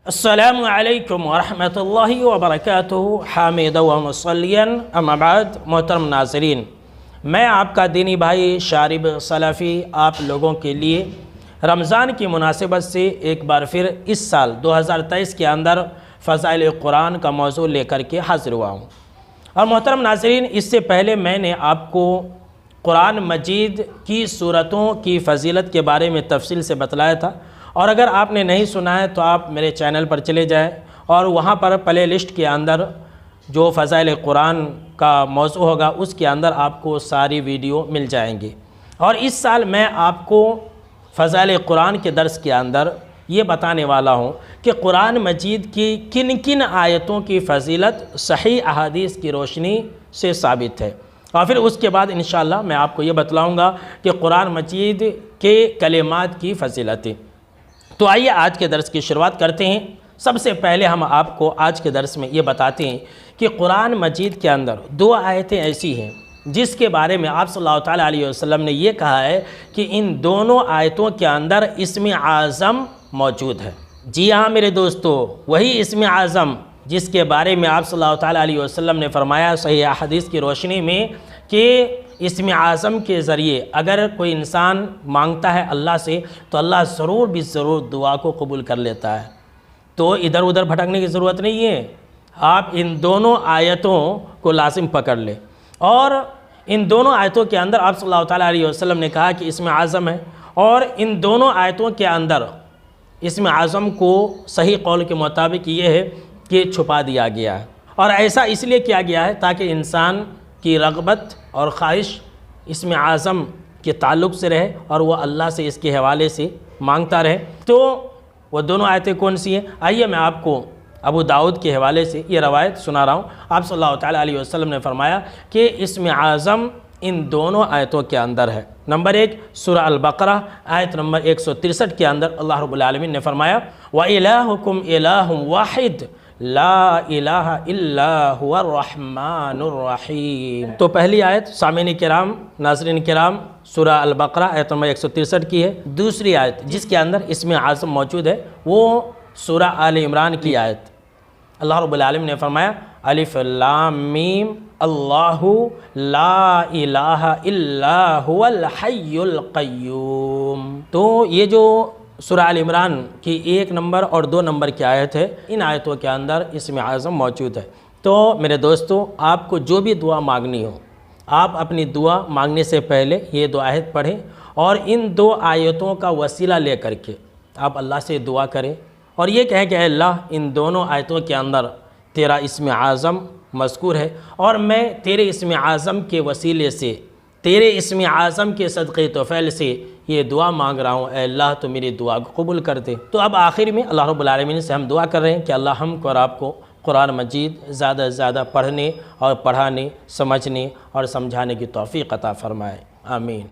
السلام علیکم ورحمۃ اللہ وبرکاتہ حامدا و مصلیا اما بعد۔ محترم ناظرین، میں آپ کا دینی بھائی شارب سلفی آپ لوگوں کے لیے رمضان کی مناسبت سے ایک بار پھر اس سال 2023 کے اندر فضائل قرآن کا موضوع لے کر کے حاضر ہوا ہوں۔ اور محترم ناظرین، اس سے پہلے میں نے آپ کو قرآن مجید کی سورتوں کی فضیلت کے بارے میں تفصیل سے بتلایا تھا، اور اگر آپ نے نہیں سنا ہے تو آپ میرے چینل پر چلے جائیں اور وہاں پر پلے لسٹ کے اندر جو فضائل قرآن کا موضوع ہوگا اس کے اندر آپ کو ساری ویڈیو مل جائیں گے۔ اور اس سال میں آپ کو فضائل قرآن کے درس کے اندر یہ بتانے والا ہوں کہ قرآن مجید کی کن کن آیتوں کی فضیلت صحیح احادیث کی روشنی سے ثابت ہے، اور پھر اس کے بعد انشاءاللہ میں آپ کو یہ بتلاؤں گا کہ قرآن مجید کے کلمات کی فضیلتیں۔ تو آئیے آج کے درس کی شروعات کرتے ہیں۔ سب سے پہلے ہم آپ کو آج کے درس میں یہ بتاتے ہیں کہ قرآن مجید کے اندر دو آیتیں ایسی ہیں جس کے بارے میں آپ صلی اللہ تعالیٰ علیہ وسلم نے یہ کہا ہے کہ ان دونوں آیتوں کے اندر اسم اعظم موجود ہے۔ جی ہاں میرے دوستو، وہی اسم اعظم جس کے بارے میں آپ صلی اللہ تعالیٰ علیہ وسلم نے فرمایا صحیح حدیث کی روشنی میں کہ اسم اعظم کے ذریعے اگر کوئی انسان مانگتا ہے اللہ سے تو اللہ ضرور بھی ضرور دعا کو قبول کر لیتا ہے۔ تو ادھر ادھر بھٹکنے کی ضرورت نہیں ہے، آپ ان دونوں آیتوں کو لازم پکڑ لیں۔ اور ان دونوں آیتوں کے اندر آپ صلی اللہ تعالیٰ علیہ وسلم نے کہا کہ اسم اعظم ہے، اور ان دونوں آیتوں کے اندر اسم اعظم کو صحیح قول کے مطابق یہ ہے کہ چھپا دیا گیا ہے، اور ایسا اس لیے کیا گیا ہے تاکہ انسان کی رغبت اور خواہش اسم اعظم کے تعلق سے رہے اور وہ اللہ سے اس کے حوالے سے مانگتا رہے۔ تو وہ دونوں آیتیں کون سی ہیں؟ آئیے میں آپ کو ابو داؤد کے حوالے سے یہ روایت سنا رہا ہوں۔ آپ صلی اللہ تعالیٰ علیہ وسلم نے فرمایا کہ اسم اعظم ان دونوں آیتوں کے اندر ہے۔ نمبر 1 سورہ البقرہ آیت نمبر 163 کے اندر اللہ رب العالمین نے فرمایا وَإِلَٰهُكُمْ إِلَٰهٌ وَاحِدٌ لا الہ الا هو الرحمن الرحیم۔ تو پہلی آیت سامعین کرام، ناظرین کرام، سورہ البقرہ آیت نمبر 163 کی ہے۔ دوسری آیت جس کے اندر اسم اعظم موجود ہے وہ سورہ آل عمران کی آیت۔ اللہ رب العالمین نے فرمایا الف لام میم اللہ لا الہ الا هو الحی القیوم۔ تو یہ جو سورہ آل عمران کی 1 نمبر اور 2 نمبر کی آیت ہے، ان آیتوں کے اندر اسم اعظم موجود ہے۔ تو میرے دوستو، آپ کو جو بھی دعا مانگنی ہو، آپ اپنی دعا مانگنے سے پہلے یہ 2 آیت پڑھیں، اور ان 2 آیتوں کا وسیلہ لے کر کے آپ اللہ سے دعا کریں، اور یہ کہیں کہ اے اللہ، ان دونوں آیتوں کے اندر تیرا اسم اعظم مذکور ہے، اور میں تیرے اسم اعظم کے وسیلے سے، تیرے اسم اعظم کے صدقے توفیل سے یہ دعا مانگ رہا ہوں، اے اللہ تو میری دعا کو قبول کر دے۔ تو اب آخر میں اللہ رب العالمین سے ہم دعا کر رہے ہیں کہ اللہ ہم کو اور آپ کو قرآن مجید زیادہ سے زیادہ پڑھنے اور پڑھانے، سمجھنے اور سمجھانے کی توفیق عطا فرمائے، آمین۔